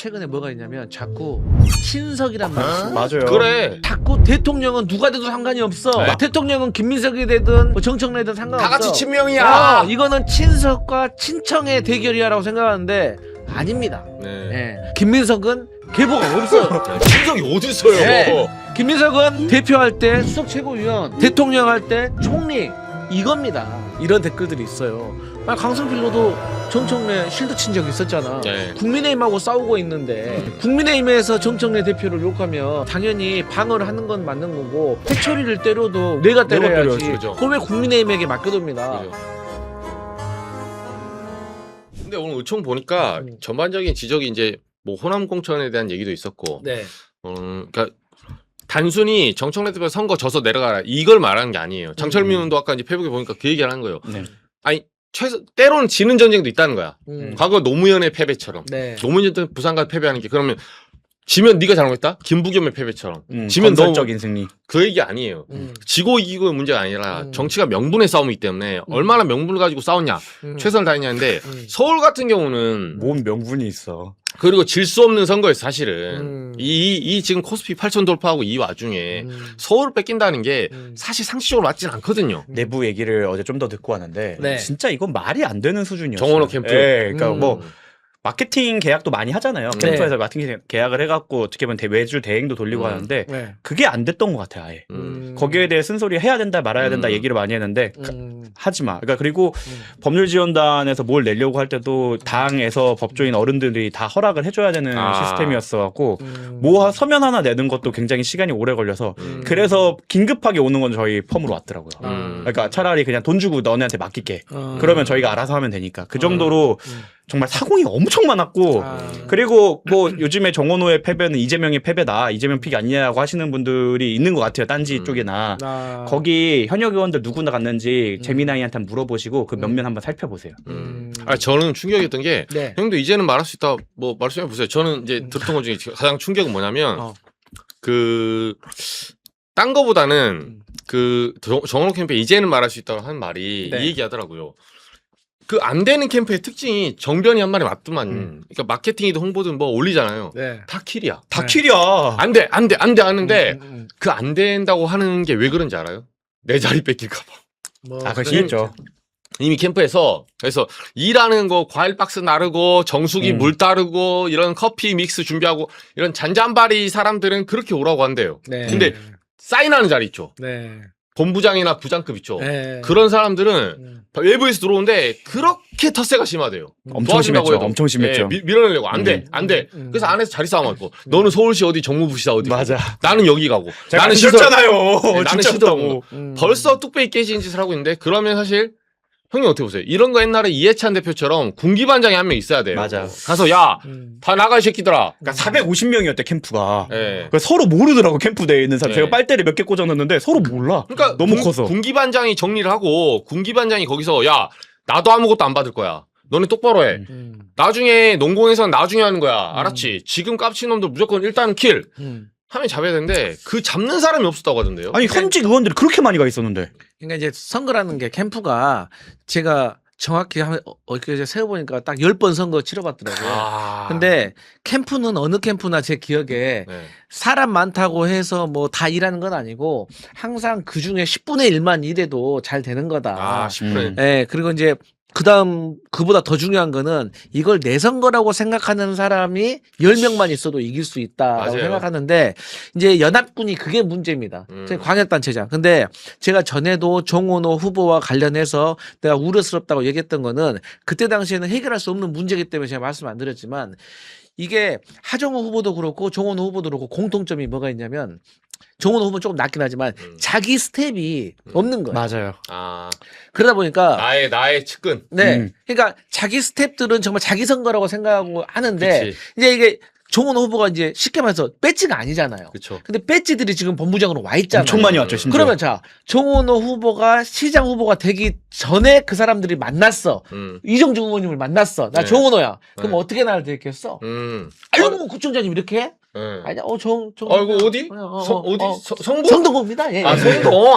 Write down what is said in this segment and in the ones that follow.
최근에 뭐가 있냐면 자꾸 친석이란 말이 있어요. 맞아요. 그래. 자꾸 대통령은 누가 돼도 상관이 없어. 네. 대통령은 김민석이 되든 뭐 정청래든 상관없어. 다 같이 친명이야. 이거는 친석과 친청의 대결이야라고 생각하는데 아닙니다. 네. 예. 김민석은 계보가 없어요. 친석이 어디 있어요? 네. 김민석은 대표할 때 수석 최고위원, 대통령 할 때 총리 이겁니다. 이런 댓글들이 있어요. 강승필로도 정청래 실드 친 적이 있었잖아. 네. 국민의힘하고 싸우고 있는데 국민의힘에서 정청래 대표를 욕하면 당연히 방어를 하는 건 맞는 거고 해철이를 때려도 내가 때려야지. 때려야죠. 그걸 왜 국민의힘에게 맡겨둡니다. 그죠. 근데 오늘 의총 보니까 전반적인 지적이 이제 뭐 호남 공천에 대한 얘기도 있었고, 네. 그러니까 단순히 정청래 대표 선거 져서 내려가라 이걸 말하는 게 아니에요. 장철민 의원도 아까 이제 페북에 보니까 그 얘기를 하는 거예요. 네. 아니 때로는 지는 전쟁도 있다는 거야. 음. 과거 노무현의 패배처럼. 네. 노무현 때 부산가 패배하는 게 그러면 지면 네가 잘못했다? 김부겸의 패배처럼. 지면 너무 건설적인 승리. 그 얘기 아니에요. 지고 이기고의 문제가 아니라 정치가 명분의 싸움이기 때문에 얼마나 명분을 가지고 싸웠냐, 최선을 다했냐인데 서울 같은 경우는 뭔 명분이 있어. 그리고 질 수 없는 선거예요, 사실은. 이 지금 코스피 8천 돌파하고 이 와중에 서울을 뺏긴다는 게 사실 상식적으로 맞진 않거든요. 내부 얘기를 어제 좀 더 듣고 왔는데 네. 진짜 이건 말이 안 되는 수준이었어요. 정원호 캠프. 예, 그러니까 뭐 마케팅 계약도 많이 하잖아요. 네. 캠프에서 마케팅 계약을 해갖고 어떻게 보면 외주 대행도 돌리고 하는데 네. 그게 안 됐던 것 같아요. 아예. 거기에 대해 쓴소리 해야 된다 말아야 된다 얘기를 많이 했는데 하지 마. 그러니까 그리고 법률지원단에서 뭘 내려고 할 때도 당에서 법조인 어른들이 다 허락을 해줘야 되는 시스템이었어갖고 뭐 서면 하나 내는 것도 굉장히 시간이 오래 걸려서 그래서 긴급하게 오는 건 저희 펌으로 왔더라고요. 그러니까 차라리 그냥 돈 주고 너네한테 맡길게. 그러면 저희가 알아서 하면 되니까 그 정도로 정말 사공이 엄청 많았고 그리고 뭐 요즘에 정원호의 패배는 이재명의 패배다. 이재명 픽이 아니냐고 하시는 분들이 있는 것 같아요. 딴지 쪽이나. 거기 현역 의원들 누구나 갔는지 재미나이한테 한번 물어보시고 그 면면 한번 살펴보세요. 저는 충격이었던 게 네. 형도 이제는 말할 수 있다. 뭐 말씀해 보세요. 저는 이제 들었던 것 중에 가장 충격은 뭐냐면 딴 거보다는 정원호 캠프에 이제는 말할 수 있다고 하는 말이 네. 이 얘기하더라고요. 그 안 되는 캠프의 특징이 정변이 한 말이 맞더만. 그러니까 마케팅이든 홍보든 뭐 올리잖아요. 네. 다 킬이야. 다 킬이야. 안 돼 하는데 그 안 된다고 하는 게 왜 그런지 알아요? 내 자리 뺏길까 봐. 뭐, 그거 심했죠. 이미 캠프에서 그래서 일하는 거 과일 박스 나르고 정수기 물 따르고 이런 커피 믹스 준비하고 이런 잔잔바리 사람들은 그렇게 오라고 한대요. 네. 근데 사인하는 자리 있죠. 네. 본부장이나 부장급 있죠. 네. 그런 사람들은 외부에서 들어오는데 그렇게 텃세가 심하대요. 엄청 도와준다고 심했죠. 해도. 엄청 심했죠. 밀어내려고 안 돼. 그래서 안에서 자리 싸움하고 너는 서울시 어디 정무부시다 어디 맞아. 나는 여기 가고 제가 나는 시켰잖아요. 나는 진짜 시더라고. 없다고. 벌써 뚝배기 깨지는 짓을 하고 있는데 그러면 사실 형님 어떻게 보세요? 이런 거 옛날에 이해찬 대표처럼 군기반장이 한 명 있어야 돼요. 맞아. 가서 야 다 나가 이 새끼들아. 그러니까 450명이었대 캠프가. 예. 그러니까 서로 모르더라고 캠프 내에 있는 사람. 네. 제가 빨대를 몇 개 꽂아놨는데 서로 몰라. 그러니까 너무 커서. 군기반장이 정리를 하고 군기반장이 거기서 야 나도 아무것도 안 받을 거야. 너네 똑바로 해. 나중에 농공에서는 나중에 하는 거야. 알았지? 지금 깝친 놈들 무조건 일단은 킬. 하면 잡아야 되는데 그 잡는 사람이 없었다고 하던데요. 아니 현직 의원들이 그렇게 많이 가 있었는데. 그러니까 이제 선거라는 게 캠프가 제가 정확히 엊그제 세어보니까 딱 10번 선거 치러봤더라고요. 근데 캠프는 어느 캠프나 제 기억에 네. 사람 많다고 해서 뭐 다 일하는 건 아니고 항상 그 중에 10분의 1만 일해도 잘 되는 거다. 10분. 예, 그리고 이제 그다음 그보다 더 중요한 거는 이걸 내 선거라고 생각하는 사람이 10명만 있어도 이길 수 있다라고 맞아요. 생각하는데 이제 연합군이 그게 문제입니다. 저희 광역단체장. 근데 제가 전에도 정원호 후보와 관련해서 내가 우려스럽다고 얘기했던 거는 그때 당시에는 해결할 수 없는 문제이기 때문에 제가 말씀 안 드렸지만 이게 하정우 후보도 그렇고 정원호 후보도 그렇고 공통점이 뭐가 있냐면 정원호 후보는 조금 낫긴 하지만 자기 스텝이 없는 거예요. 맞아요. 그러다 보니까 나의 측근. 네. 그러니까 자기 스텝들은 정말 자기 선거라고 생각하고 하는데 그치. 이제 이게 정원 후보가 이제 쉽게 말해서 배지가 아니잖아요. 그쵸. 근데 배지들이 지금 본부장으로 와 있잖아요. 엄청 많이 왔죠. 심지어. 그러면 자, 정원호 후보가 시장 후보가 되기 전에 그 사람들이 만났어. 이정주 의원님을 만났어. 나 네. 정원호야. 그럼 네. 어떻게 나를 대했겠어? 음. 아유, 뭐 구청장님 이렇게 해? 아니, 이거 어디? 성북? 성동구입니다. 예. 성동.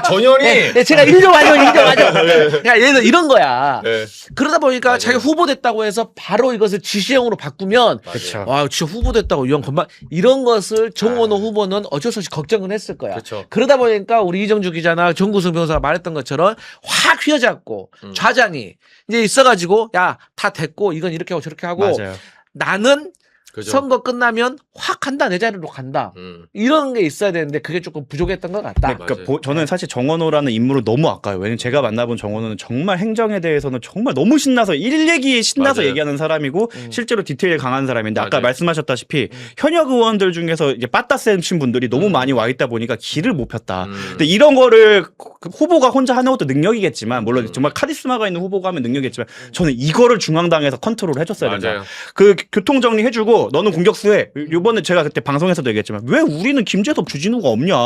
전현이. 예, 제가 인정하죠. 그러니까 예를 들어 이런 거야. 네. 그러다 보니까 맞아요. 자기가 후보됐다고 해서 바로 이것을 지시형으로 바꾸면 그렇죠. 와, 진짜 후보됐다고 이런 건만 이런 것을 정원호 후보는 어쩔 수 없이 걱정은 했을 거야. 그렇죠. 그러다 보니까 우리 이정주 기자나 정구승 변호사가 말했던 것처럼 확 휘어잡고 좌장이 이제 있어가지고 야, 다 됐고 이건 이렇게 하고 저렇게 하고 맞아요. 나는 그죠. 선거 끝나면 확 간다 내 자리로 간다 이런 게 있어야 되는데 그게 조금 부족했던 것 같다. 네, 그러니까 저는 사실 정원호라는 인물을 너무 아까워요. 왜냐면 제가 만나본 정원호는 정말 행정에 대해서는 정말 너무 신나서 일 얘기에 신나서 맞아요. 얘기하는 사람이고 실제로 디테일 강한 사람인데 아까 맞아요. 말씀하셨다시피 현역 의원들 중에서 이제 빠따 세신 분들이 너무 많이 와 있다 보니까 길을 못 폈다. 근데 이런 거를 후보가 혼자 하는 것도 능력이겠지만 물론 정말 카리스마가 있는 후보가 하면 능력이겠지만 저는 이거를 중앙당에서 컨트롤 해줬어야 된다. 맞아요. 그 교통 정리 해주고 너는 공격수해. 이번에 제가 그때 방송에서도 얘기했지만 왜 우리는 김재섭 주진우가 없냐.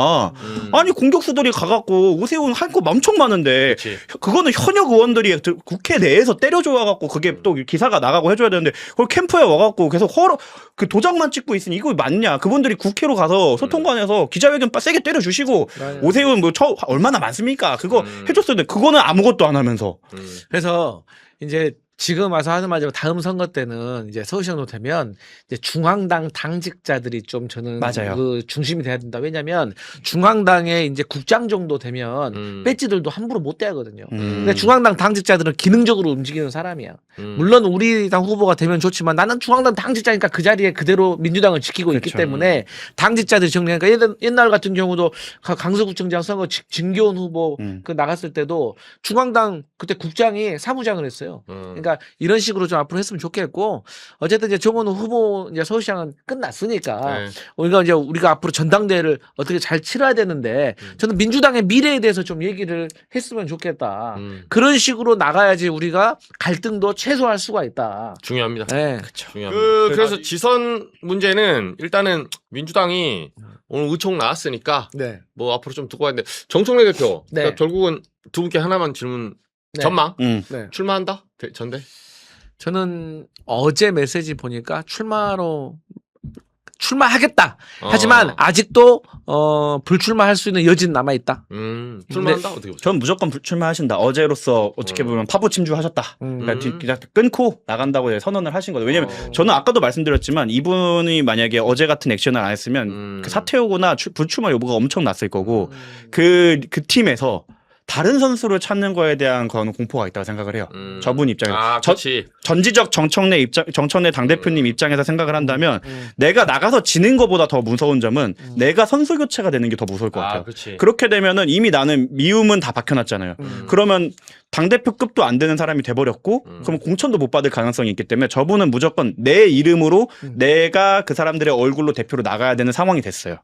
아니 공격수들이 가갖고 오세훈 할 거 엄청 많은데 그치. 그거는 현역 의원들이 국회 내에서 때려줘와갖고 그게 또 기사가 나가고 해줘야 되는데 그걸 캠프에 와갖고 계속 그 도장만 찍고 있으니 이거 맞냐. 그분들이 국회로 가서 소통관에서 기자회견 세게 때려주시고 오세훈 얼마나 많습니까. 그거 해줬어야 돼. 그거는 아무것도 안 하면서. 그래서 이제 지금 와서 하는 말대로 다음 선거 때는 이제 서울시장도 되면 이제 중앙당 당직자들이 좀 저는 맞아요. 그 중심이 돼야 된다. 왜냐하면 중앙당의 이제 국장 정도 되면 배지들도 함부로 못 대하거든요. 근데 중앙당 당직자들은 기능적으로 움직이는 사람이야. 물론 우리 당 후보가 되면 좋지만 나는 중앙당 당직자니까 그 자리에 그대로 민주당을 지키고 있기 때문에 당직자들이 정리하니까 옛날 같은 경우도 강서구청장 선거 진교훈 후보 그 나갔을 때도 중앙당 그때 국장이 사무장을 했어요. 그러니까 이런 식으로 좀 앞으로 했으면 좋겠고 어쨌든 이제 정원호 후보 이제 서울시장은 끝났으니까 우리가 앞으로 전당대회를 어떻게 잘 치러야 되는데 저는 민주당의 미래에 대해서 좀 얘기를 했으면 좋겠다. 그런 식으로 나가야지 우리가 갈등도 최소화할 수가 있다. 중요합니다. 네. 중요합니다. 그래서 지선 문제는 일단은 민주당이 오늘 의총 나왔으니까 네. 뭐 앞으로 좀 두고 가는데 정청래 대표 네. 그러니까 결국은 두 분께 하나만 질문 네. 전망 네. 출마한다 전대 저는 어제 메시지 보니까 출마하겠다. 하지만 아직도 불출마할 수 있는 여지는 남아 있다. 출마한다 어떻게 보세요? 전 무조건 출마하신다. 어제로서 어떻게 보면 파보 침주하셨다. 그러니까 그냥 끊고 나간다고 선언을 하신 거죠. 왜냐면 저는 아까도 말씀드렸지만 이분이 만약에 어제 같은 액션을 안 했으면 그 사퇴오거나 불출마 여부가 엄청 났을 거고 그 팀에서 다른 선수를 찾는 거에 대한 건 공포가 있다고 생각을 해요. 저분 입장에서. 전지적 정청래 당대표님 입장에서 생각을 한다면 내가 나가서 지는 것보다 더 무서운 점은 내가 선수 교체가 되는 게 더 무서울 것 같아요. 그렇게 되면은 이미 나는 미움은 다 박혀놨잖아요. 그러면 당대표급도 안 되는 사람이 돼버렸고 그럼 공천도 못 받을 가능성이 있기 때문에 저분은 무조건 내 이름으로 내가 그 사람들의 얼굴로 대표로 나가야 되는 상황이 됐어요.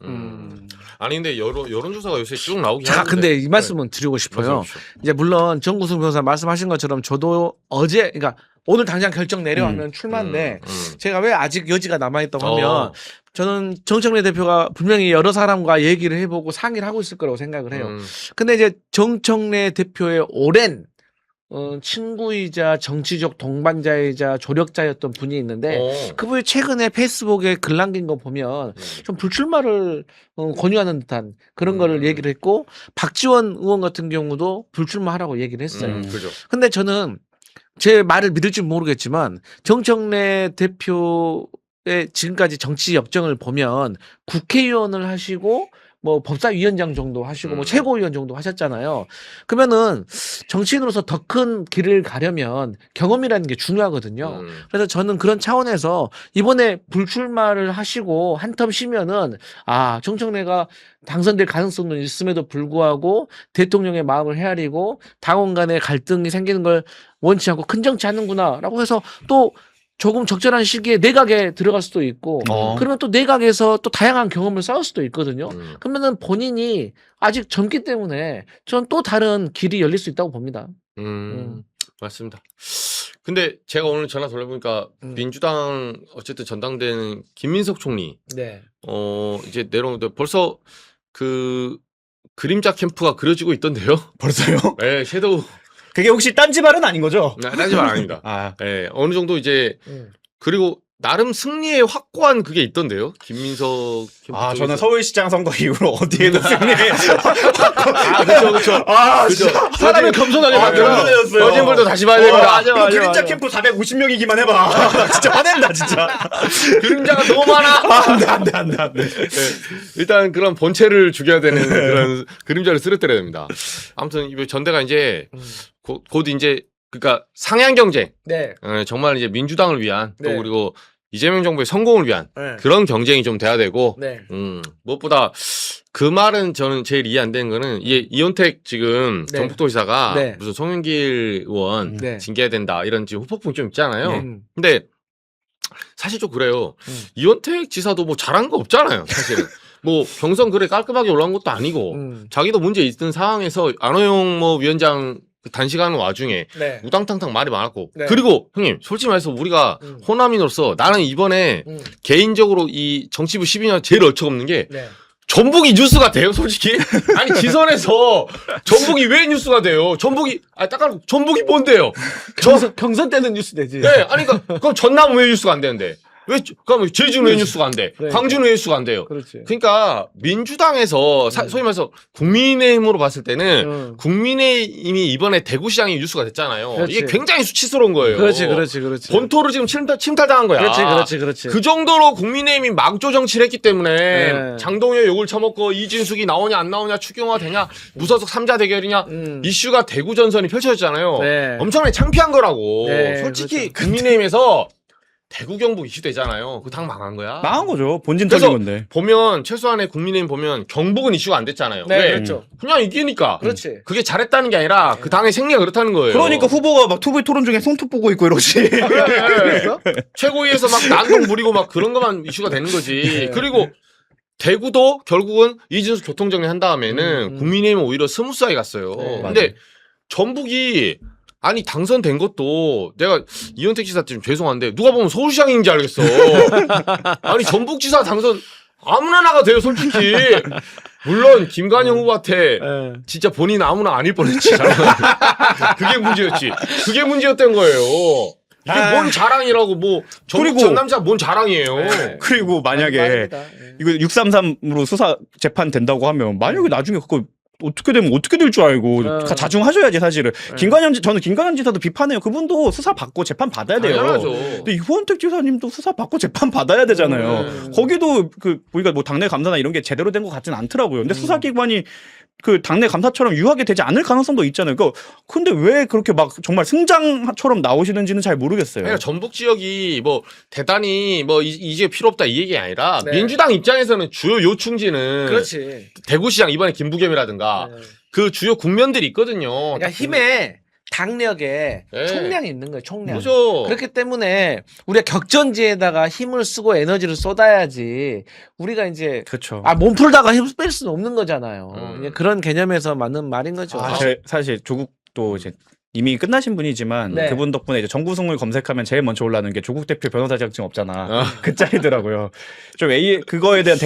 아니 근데 여론조사가 요새 쭉 나오긴 자, 하는데 근데 이 말씀은 드리고 싶어요. 이제 물론 정구승 변호사 말씀하신 것처럼 저도 어제 그러니까 오늘 당장 결정 내려가면 출마인데 제가 왜 아직 여지가 남아있다고 하면 저는 정청래 대표가 분명히 여러 사람과 얘기를 해보고 상의를 하고 있을 거라고 생각을 해요. 근데 이제 정청래 대표의 오랜 친구이자 정치적 동반자이자 조력자였던 분이 있는데 그분이 최근에 페이스북에 글 남긴 거 보면 좀 불출마를 권유하는 듯한 그런 거를 얘기를 했고 박지원 의원 같은 경우도 불출마하라고 얘기를 했어요. 그죠. 근데 저는 제 말을 믿을지 모르겠지만 정청래 대표의 지금까지 정치 역정을 보면 국회의원을 하시고 뭐 법사위원장 정도 하시고 뭐 최고위원 정도 하셨잖아요. 그러면은 정치인으로서 더 큰 길을 가려면 경험이라는 게 중요하거든요. 그래서 저는 그런 차원에서 이번에 불출마를 하시고 한 텀 쉬면은 정청래가 당선될 가능성은 있음에도 불구하고 대통령의 마음을 헤아리고 당원 간의 갈등이 생기는 걸 원치 않고 큰 정치 하는구나라고 해서 또 조금 적절한 시기에 내각에 들어갈 수도 있고 그러면 또 내각에서 또 다양한 경험을 쌓을 수도 있거든요. 그러면은 본인이 아직 젊기 때문에 전 또 다른 길이 열릴 수 있다고 봅니다. 맞습니다. 근데 제가 오늘 전화 돌려보니까 민주당 어쨌든 전당대회는 김민석 총리 네. 이제 내려오는데 벌써 그 그림자 캠프가 그려지고 있던데요. 벌써요? 네, 섀도우. 그게 혹시 딴지발은 아닌 거죠? 딴지 말 아닙니다. 네, 어느 정도 이제 그리고 나름 승리에 확고한 그게 있던데요. 김민석 아, 저는 서울시장 선거 이후로 어디에도 승리. 그렇죠. 아, 그죠. 진짜. 사람을 겸손하게 아, 만들어. 겸손해졌어요. 어진볼도 다시 봐야 됩니다. 맞아, 맞아, 그림자 맞아. 캠프 450명이기만 해봐. 진짜 화낸다, 진짜. 그림자가 너무 많아. 안 돼. 일단 그런 본체를 죽여야 되는 그런 그림자를 쓰러뜨려야 됩니다. 아무튼 이 전대가 이제 곧 이제 그러니까 상향 경쟁, 네. 정말 이제 민주당을 위한 네. 또 그리고 이재명 정부의 성공을 위한 네. 그런 경쟁이 좀 돼야 되고, 네. 무엇보다 그 말은 저는 제일 이해 안 되는 거는 이게 이원택 지금 네. 경북도지사가 네. 무슨 송영길 의원 네. 징계해야 된다 이런 지금 후폭풍이 좀 있잖아요. 네. 근데 사실 좀 그래요. 이원택 지사도 뭐 잘한 거 없잖아요. 사실은 뭐 경선 그래 깔끔하게 올라온 것도 아니고 자기도 문제 있던 상황에서 안호영 뭐 위원장 단식하는 와중에 네. 우당탕탕 말이 많았고 네. 그리고 형님 솔직히 말해서 우리가 호남인으로서 나는 이번에 개인적으로 이 정치부 12년 제일 얼척없는 게 네. 전북이 뉴스가 돼요, 솔직히? 아니, 지선에서 전북이 왜 뉴스가 돼요? 전북이 뭔데요? 경선 때는 뉴스 되지. 네, 아니, 그럼 전남 왜 뉴스가 안 되는데? 그럼 제주는 왜 뉴스가 안 돼? 그러니까. 광주는 왜 뉴스가 안 돼요? 그렇지. 그러니까 민주당에서 소위 말해서 국민의힘으로 봤을 때는 국민의힘이 이번에 대구시장이 뉴스가 됐잖아요. 그렇지. 이게 굉장히 수치스러운 거예요. 그렇지. 본토를 지금 침탈당한 거야. 그렇지. 그 정도로 국민의힘이 망조 정치를 했기 때문에 네. 장동혁 욕을 처먹고 이진숙이 나오냐 안 나오냐 추경화 되냐 무소속 3자 대결이냐 이슈가 대구 전선이 펼쳐졌잖아요. 네. 엄청나게 창피한 거라고. 네, 솔직히 국민의힘에서 대구 경북 이슈 되잖아요. 그 당 망한 거야. 망한 거죠. 본진적인 그래서 건데. 보면 최소한의 국민의힘 보면 경북은 이슈가 안 됐잖아요. 네, 왜? 그렇죠. 그냥 이기니까. 그렇지. 그게 잘했다는 게 아니라 그 당의 생리가 그렇다는 거예요. 그러니까 후보가 막 투비 토론 중에 손톱 보고 있고 이러지. 최고위에서 막 난동 부리고 막 그런 것만 이슈가 되는 거지. 그리고 대구도 결국은 이진수 교통정리 한 다음에는 국민의힘은 오히려 스무스하게 갔어요. 네, 근데 전북이 아니 당선된 것도 내가 이현택 지사 좀 죄송한데 누가 보면 서울시장인지 알겠어. 아니 전북지사 당선 아무나 나가 돼요 솔직히. 물론 김관영 후보한테 네. 진짜 본인 아무나 아닐 뻔했지. 그게 문제였지. 그게 문제였던 거예요. 이게 뭔 자랑이라고 뭐 전북 그리고- 전남자 뭔 자랑이에요. 네. 그리고 만약에 말입니다. 네. 이거 633으로 수사 재판 된다고 하면 만약에 나중에 그거 어떻게 되면 어떻게 될 줄 알고 자중하셔야지 사실은. 저는 김관영 지사도 비판해요. 그분도 수사 받고 재판 받아야 돼요. 당연하죠. 근데 이호원택 지사님도 수사 받고 재판 받아야 되잖아요. 거기도 우리가 뭐 당내 감사나 이런 게 제대로 된 것 같지는 않더라고요. 근데 수사기관이 그 당내 감사처럼 유하게 되지 않을 가능성도 있잖아요. 근데 왜 그렇게 막 정말 승장처럼 나오시는지는 잘 모르겠어요. 그러니까 전북 지역이 뭐 대단히 뭐 이제 필요 없다 이 얘기 아니라 네. 민주당 입장에서는 주요 요충지는 그렇지. 대구시장 이번에 김부겸이라든가 네. 그 주요 국면들이 있거든요. 그러니까 힘에 당력에 네. 총량이 있는 거예요. 총량. 그죠. 그렇기 때문에 우리가 격전지에다가 힘을 쓰고 에너지를 쏟아야지 우리가 이제 그렇죠. 몸 풀다가 힘 뺄 수는 없는 거잖아요. 음. 이제 그런 개념에서 맞는 말인 거죠. 사실 조국도 이제 이미 끝나신 분이지만 네. 그분 덕분에 이제 정구승을 검색하면 제일 먼저 올라오는 게 조국 대표 변호사 자격증 없잖아. 그 짤이더라고요. 좀 그거에 대한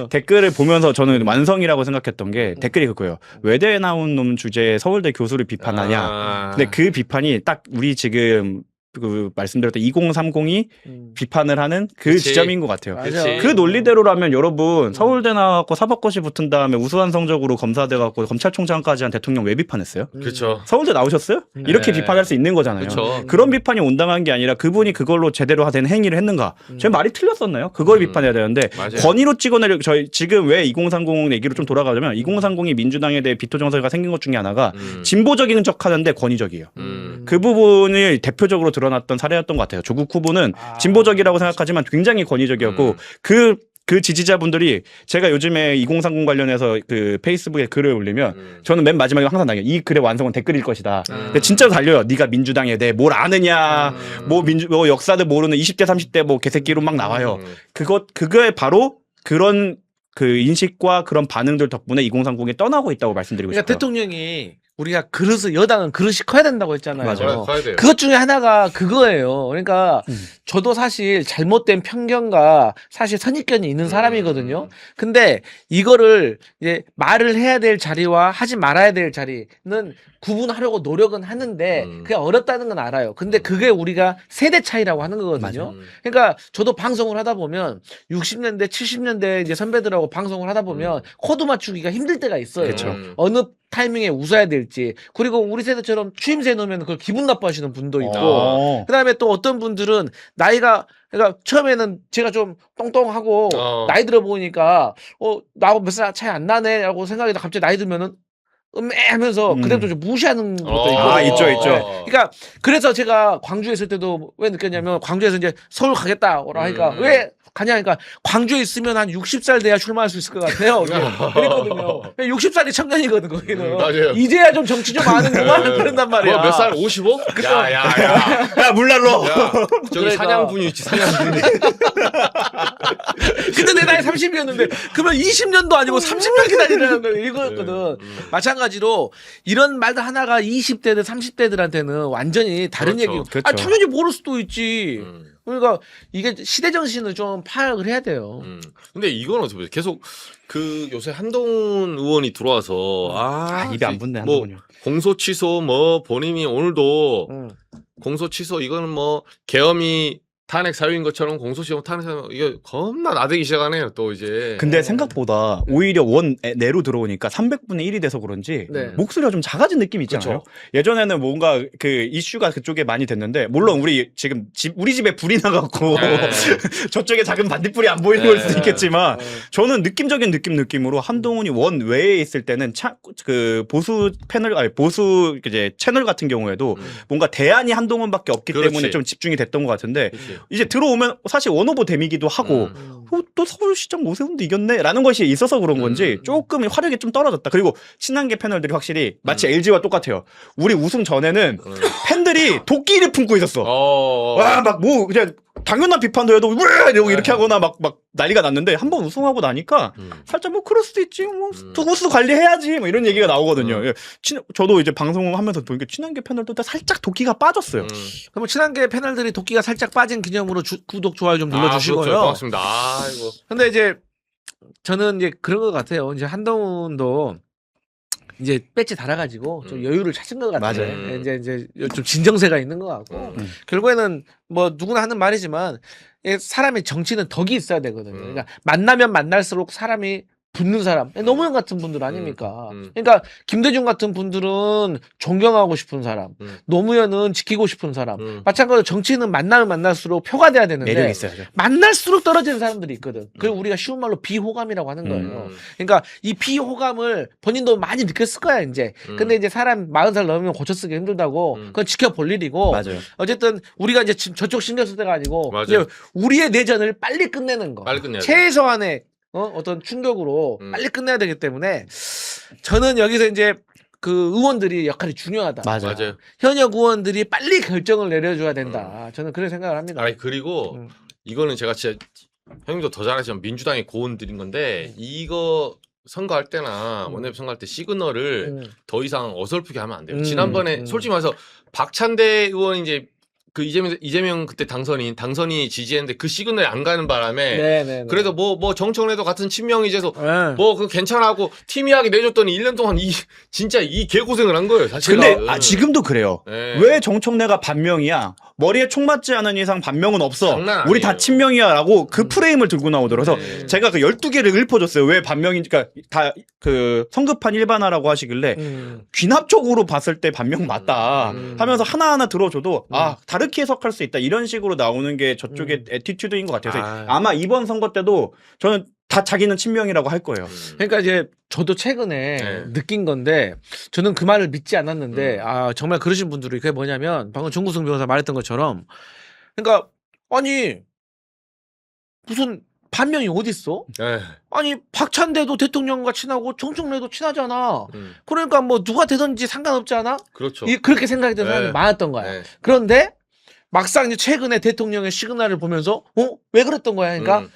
댓글을 보면서 저는 완성이라고 생각했던 게 댓글이 그거예요. 외대에 나온 놈 주제에 서울대 교수를 비판하냐. 근데 그 비판이 딱 우리 지금 그 말씀드렸던 2030이 비판을 하는 그 그치. 지점인 것 같아요. 맞아. 그 논리대로라면 여러분 서울대 나왔고 사법고시 붙은 다음에 우수한 성적으로 검사돼 갖고 검찰총장까지 한 대통령 왜 비판했어요? 그렇죠. 서울대 나오셨어요? 이렇게 네. 비판할 수 있는 거잖아요. 그쵸. 그런 비판이 온당한 게 아니라 그분이 그걸로 제대로 된 행위를 했는가? 제 말이 틀렸었나요? 그걸 비판해야 되는데 맞아요. 권위로 찍어내려 저희 지금 왜 2030 얘기로 좀 돌아가자면 2030이 민주당에 대해 비토 정서가 생긴 것 중에 하나가 진보적인 척하는데 권위적이에요. 그 부분을 대표적으로 드러났던 사례였던 것 같아요. 조국 후보는 진보적이라고 생각하지만 굉장히 권위적이었고 그 지지자분들이 제가 요즘에 2030 관련해서 그 페이스북에 글을 올리면 저는 맨 마지막에 항상 남겨요. 이 글의 완성은 댓글일 것이다. 근데 진짜 달려요. 네가 민주당에 대해 뭘 아느냐. 뭐 역사도 모르는 20대 30대 뭐 개새끼로 막 나와요. 그거에 바로 그런 그 인식과 그런 반응들 덕분에 2030이 떠나고 있다고 말씀드리고 그러니까 싶어요. 대통령이 우리가 여당은 그릇이 커야 된다고 했잖아요. 맞아요. 가야 돼요. 그것 중에 하나가 그거예요. 그러니까 저도 사실 잘못된 편견과 사실 선입견이 있는 사람이거든요. 근데 이거를 이제 말을 해야 될 자리와 하지 말아야 될 자리는 구분하려고 노력은 하는데 그게 어렵다는 건 알아요. 근데 그게 우리가 세대 차이라고 하는 거거든요. 그러니까 저도 방송을 하다 보면 60년대, 70년대 이제 선배들하고 방송을 하다 보면 코드 맞추기가 힘들 때가 있어요. 그쵸. 어느 타이밍에 웃어야 될지. 그리고 우리 세대처럼 추임새 넣으면 그걸 기분 나빠하시는 분도 있고. 그다음에 또 어떤 분들은 나이가 그러니까 처음에는 제가 좀 똥똥하고 나이 들어 보니까 나하고 몇 살 차이 안 나네라고 생각해도 갑자기 나이 들면은 하면서 그때부터 좀 무시하는 것도 있고. 있죠. 그러니까 그래서 제가 광주에 있을 때도 왜 느꼈냐면 광주에서 이제 서울 가겠다고 하니까 왜 가냐 하니까 광주에 있으면 한 60살 돼야 출마할 수 있을 것 같아요. 그랬거든요. 60살이 청년이거든 거기는. 맞아요. 이제야 좀 정치 좀 아는구만 그런단 말이야. 몇 살? 55? 야, 물난로. 저기 그러니까. 사냥분이 있지, 사냥분이. 그때 내 나이 30이었는데 그러면 20년도 아니고 30년 기다리라는 거 이거였거든. 마찬가지로 이런 말 하나가 20대들 30대들한테는 완전히 다른 그렇죠. 얘기고. 그렇죠. 당연히 모를 수도 있지. 그러니까 이게 시대 정신을 좀 파악을 해야 돼요. 근데 이건 어떻게 보세요? 계속 요새 한동훈 의원이 들어와서 입에 안 붙네 뭐 한동훈이. 공소 취소 뭐 본인이 오늘도 공소 취소 이거는 뭐 계엄이 탄핵 사유인 것처럼 공소 취소 탄핵 사유 이게 겁나 나대기 시작하네요 또 이제. 근데 생각보다 오히려 원 내로 들어오니까 300분의 1이 돼서 그런지 네. 목소리가 좀 작아진 느낌이 있잖아요. 예전에는 뭔가 그 이슈가 그쪽에 많이 됐는데 물론 우리 지금 우리 집에 불이 나갖고 저쪽에 작은 반딧불이 안 보이는 걸 수도 있겠지만 저는 느낌적인 느낌으로 한동훈이 원 외에 있을 때는 그 보수 패널 보수 이제 채널 같은 경우에도 뭔가 대안이 한동훈밖에 없기 그렇지. 때문에 좀 집중이 됐던 것 같은데 그치. 이제 들어오면 사실 원오버 댐이기도 하고 또 서울시장 오세훈도 이겼네라는 것이 있어서 그런 건지 조금 화력이 좀 떨어졌다. 그리고 친한계 패널들이 확실히 마치 LG와 똑같아요. 우리 우승 전에는 팬들이 도끼를 품고 있었어. 와 막 뭐 그냥 당연한 비판도 해도 왜 이러고 이렇게 하거나 막 난리가 났는데 한번 우승하고 나니까 살짝 뭐 그럴 수도 있지 뭐 투구수 관리해야지 뭐 이런 얘기가 나오거든요. 저도 이제 방송하면서 보니까 친한계 패널도 살짝 도끼가 빠졌어요. 그럼 친한계 패널들이 도끼가 살짝 빠진 기념으로 구독 좋아요 좀 눌러주시고요. 그렇죠. 고맙습니다. 아이고. 근데 이제 저는 이제 그런 것 같아요. 이제 한동훈도 이제 배지 달아가지고 좀 여유를 찾은 것 같아요. 맞아요. 이제 좀 진정세가 있는 것 같고 결국에는 뭐 누구나 하는 말이지만 사람의 정치는 덕이 있어야 되거든요. 그러니까 만나면 만날수록 사람이 붙는 사람 노무현 같은 분들 아닙니까? 그러니까 김대중 같은 분들은 존경하고 싶은 사람, 노무현은 지키고 싶은 사람. 마찬가지로 정치는 만나면 만날수록 표가 돼야 되는데 매력 있어야죠. 만날수록 떨어지는 사람들이 있거든. 그걸 우리가 쉬운 말로 비호감이라고 하는 거예요. 그러니까 이 비호감을 본인도 많이 느꼈을 거야 이제. 근데 이제 사람 40살 넘으면 고쳐쓰기 힘들다고 그건 지켜볼 일이고. 맞아요. 어쨌든 우리가 이제 저쪽 신경 쓸 때가 아니고 맞아요. 이제 우리의 내전을 빨리 끝내는 거. 빨리 끝내야 돼. 최소한의 어떤 충격으로 빨리 끝내야 되기 때문에 저는 여기서 이제 그 의원들이 역할이 중요하다. 맞아요. 현역 의원들이 빨리 결정을 내려줘야 된다. 저는 그런 생각을 합니다. 아니 그리고 이거는 제가 진짜 형님도 더 잘하시지만 민주당의 고언 드린 건데 이거 선거할 때나 원내대표 선거할 때 시그널을 더 이상 어설프게 하면 안 돼요. 지난번에 솔직히 말해서 박찬대 의원이 이제 그 이재명 그때 당선이 지지했는데 그 시그널이 안 가는 바람에 네네. 그래도 뭐 정청래도 같은 친명이제서 뭐 그 괜찮아하고 팀이하게 내줬더니 1년 동안 진짜 이 개고생을 한 거예요 사실. 근데 지금도 그래요. 네. 왜 정청래가 반명이야? 머리에 총 맞지 않은 이상 반명은 없어. 장난 우리 다 아니에요. 친명이야라고 그 프레임을 들고 나오더라고요. 그래서 네. 제가 그 12개를 읊어줬어요. 왜 반명이니까 다 그 성급한 일반화라고 하시길래 귀납적으로 봤을 때 반명 맞다 하면서 하나하나 들어줘도 다르게 해석할 수 있다. 이런 식으로 나오는 게 저쪽의 애티튜드인 것 같아요. 그래서 아마 이번 선거 때도 저는 다 자기는 친명이라고 할 거예요. 그러니까 이제 저도 최근에 느낀 건데 저는 그 말을 믿지 않았는데 정말 그러신 분들이 그게 뭐냐면 방금 정구승 변호사 말했던 것처럼 그러니까 아니 무슨 반명이 어딨어? 아니 박찬대도 대통령과 친하고 정청래도 친하잖아. 그러니까 뭐 누가 되든지 상관없지 않아? 그렇죠. 그렇게 생각이 드는 사람이 많았던 거야. 그런데 막상 이제 최근에 대통령의 시그널을 보면서 왜 그랬던 거야? 그러니까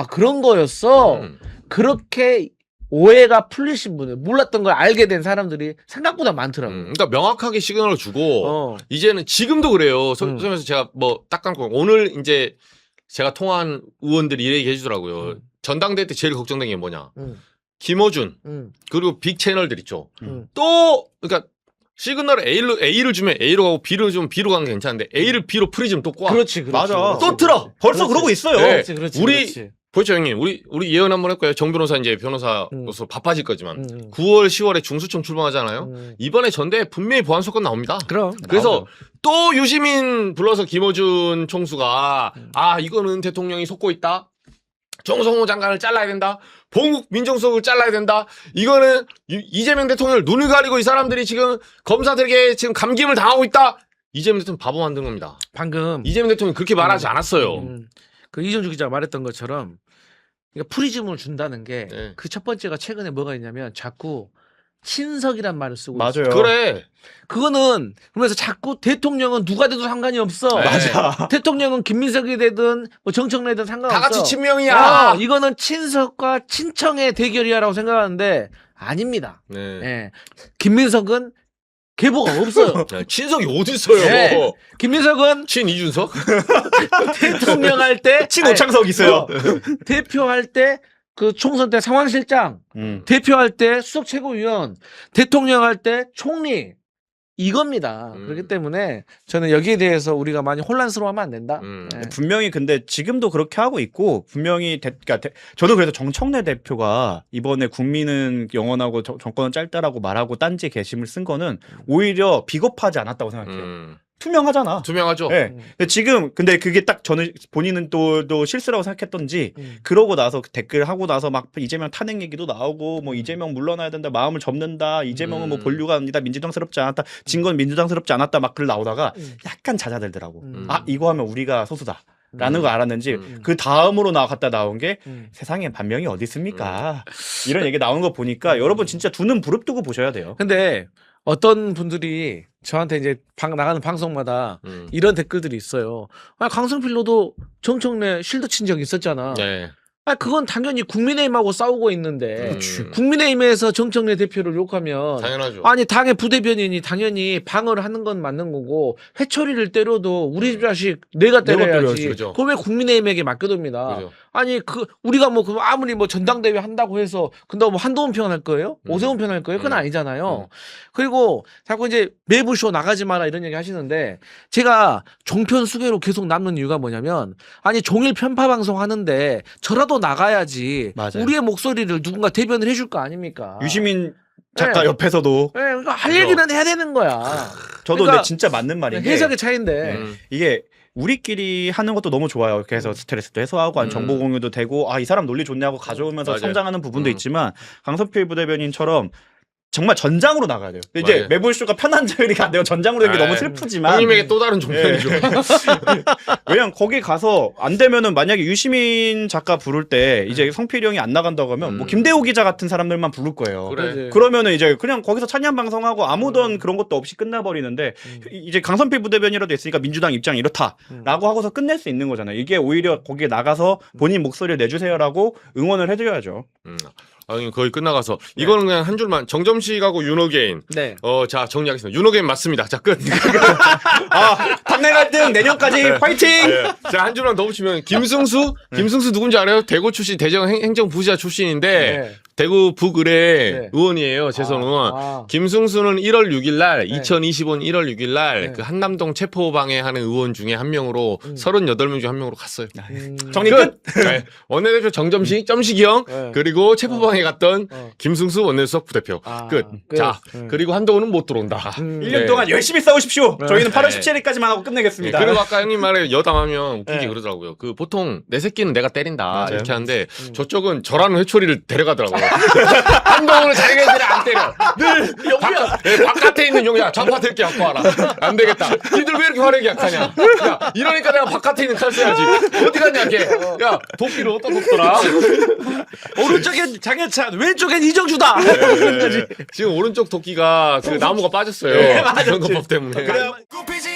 그런 거였어. 그렇게 오해가 풀리신 분들, 몰랐던 걸 알게 된 사람들이 생각보다 많더라고요. 그러니까 명확하게 시그널을 주고 어. 이제는 지금도 그래요. 소면서 제가 뭐 딱 감고 오늘 이제 제가 통화한 의원들이 이렇게 해주더라고요. 전당대회 때 제일 걱정된 게 뭐냐. 김어준 그리고 빅 채널들 있죠. 또 그러니까 시그널을 A를 주면 A로 가고 B를 주면 B로 가는 게 괜찮은데 A를 B로 프리즘 또 꼬아. 그렇지. 맞아. 또 틀어. 벌써 그러고 있어요. 네. 그렇지. 우리 보죠 형님. 우리 예언 한번 할까요? 정 변호사 이제 변호사로서 바빠질 거지만 9월 10월에 중수청 출범하잖아요. 이번에 전대 분명히 보안 사건 나옵니다. 그럼. 그래서 나오죠. 또 유시민 불러서 김어준 총수가 이거는 대통령이 속고 있다. 정성호 장관을 잘라야 된다. 봉국 민정수석을 잘라야 된다. 이거는 이재명 대통령을 눈을 가리고 이 사람들이 지금 검사들에게 지금 감김을 당하고 있다. 이재명 대통령 바보 만든 겁니다. 방금 이재명 대통령이 그렇게 말하지 않았어요. 그 이정주 기자가 말했던 것처럼 그러니까 프리즘을 준다는 게 그 네. 첫 번째가 최근에 뭐가 있냐면 자꾸 친석이란 말을 쓰고 맞아요. 있어요. 그래. 그거는 그러면서 자꾸 대통령은 누가 돼도 상관이 없어. 네. 맞아. 대통령은 김민석이 되든 뭐 정청래든 상관없어. 다 같이 친명이야. 이거는 친석과 친청의 대결이야라고 생각하는데 아닙니다. 네. 예. 김민석은 계보가 없어요. 야, 친석이 어디 있어요? 네. 김민석은 친 이준석? 대통령 할 때 친오창석 있어요. 대표할 때 그 총선 때 상황실장, 대표할 때 수석 최고위원, 대통령 할 때 총리 이겁니다. 그렇기 때문에 저는 여기에 대해서 우리가 많이 혼란스러워하면 안 된다. 예. 분명히 근데 지금도 그렇게 하고 있고 분명히 저는 그래서 정청래 대표가 이번에 국민은 영원하고 정권은 짧다라고 말하고 딴지 게시물 쓴 거는 오히려 비겁하지 않았다고 생각해요. 투명하잖아. 투명하죠. 네. 근데 그게 딱 저는 본인은 또 실수라고 생각했던지 그러고 나서 댓글 하고 나서 막 이재명 탄핵 얘기도 나오고 뭐 이재명 물러나야 된다, 마음을 접는다, 이재명은 뭐 본류가 아니다, 민주당스럽지 않았다, 진건 민주당스럽지 않았다 막 글 나오다가 약간 잦아들더라고. 이거 하면 우리가 소수다. 라는 거 알았는지 그 다음으로 갖다 나온 게 세상에 반명이 어디 있습니까? 이런 얘기 나오는 거 보니까 여러분 진짜 두 눈 부릅뜨고 보셔야 돼요. 근데 어떤 분들이 저한테 이제 나가는 방송마다 이런 댓글들이 있어요. 강성필로도 정청래 실드 친 적이 있었잖아. 네. 그건 당연히 국민의힘하고 싸우고 있는데 국민의힘에서 정청래 대표를 욕하면 당연하죠. 아니 당의 부대변인이 당연히 방어를 하는 건 맞는 거고 회초리를 때려도 우리 집 자식 내가 때려야지. 그죠. 그걸 왜 국민의힘에게 맡겨둡니다. 그죠. 아니 우리가 뭐 아무리 뭐 전당대회 한다고 해서 근데 뭐 한동훈 편할 거예요? 오세훈 편할 거예요? 그건 아니잖아요. 그리고 자꾸 이제 매부쇼 나가지 마라 이런 얘기 하시는데 제가 종편 수계로 계속 남는 이유가 뭐냐면 아니 종일 편파 방송 하는데 저라도 나가야지. 맞아요. 우리의 목소리를 누군가 대변을 해줄 거 아닙니까? 유시민 작가 네. 옆에서도 네, 그러니까 할 얘기는 해야 되는 거야. 저도 그러니까 근데 진짜 맞는 말인 게 해석의 차이인데. 이게 우리끼리 하는 것도 너무 좋아요. 그래서 스트레스도 해소하고 아니 정보 공유도 되고 이 사람 논리 좋네 하고 가져오면서 맞아요. 성장하는 부분도 있지만 강서필 부대변인처럼 정말 전장으로 나가야 돼요. 근데 이제 맞아요. 매불쇼가 편한 자리가 안 돼요. 전장으로 되는 게 너무 네. 슬프지만 형님에게 또 다른 종편이죠. 왜냐면 거기 가서 안 되면은 만약에 유시민 작가 부를 때 이제 성필이 형이 안 나간다고 하면 뭐 김대호 기자 같은 사람들만 부를 거예요. 그래. 그러면은 이제 그냥 거기서 찬양 방송하고 아무던 그런 것도 없이 끝나버리는데 이제 강선필 부대변이라도 있으니까 민주당 입장이 이렇다라고 하고서 끝낼 수 있는 거잖아요. 이게 오히려 거기에 나가서 본인 목소리를 내주세요라고 응원을 해드려야죠. 형님 거의 끝나가서 이거는 그냥 한 줄만 정점식하고 윤호개인. 네. 자 정리하겠습니다. 윤호개인 맞습니다. 자 끝. 당내 갈등 내년까지 파이팅! 자 한 줄만 더 붙이면 김승수 누군지 알아요? 대구 출신 대전 행정부지사 출신인데 네. 대구 북을의 네. 의원이에요. 재선 의원. 김승수는 1월 6일 날 2025년 1월 6일 날 그 한남동 체포방해 하는 의원 중에 한 명으로 38명 중 한 명으로 갔어요. 정리 끝! 네. 원내대표 정점식, 점식이 형, 그리고 체포방해 갔던 김승수 원내수석 부대표. 끝. 자, 그리고 한동훈은 못 들어온다. 1년 동안 열심히 싸우십시오. 저희는 8월 17일까지만 하고 끝내겠습니다. 그리고 아까 형님 말에 여담하면 웃기게 그러더라고요. 그 보통 내 새끼는 내가 때린다 맞아요. 이렇게 하는데 저쪽은 저라는 회초리를 데려가더라고요. 한동훈은 자기네들이 안 때려. 늘 바깥에 있는 용야 좌파 들게 갖고 와라. 안 되겠다. 니들 왜 이렇게 화력이 약하냐? 야 이러니까 내가 바깥에 있는 칼 써야지. 어디 갔냐 걔? 야 도끼를 어디다 뒀더라? 오른쪽엔 장해찬, 왼쪽엔 이정주다. 지금 오른쪽 도끼가 그 나무가 빠졌어요. 선거법 때문에. 그래요. 굽히지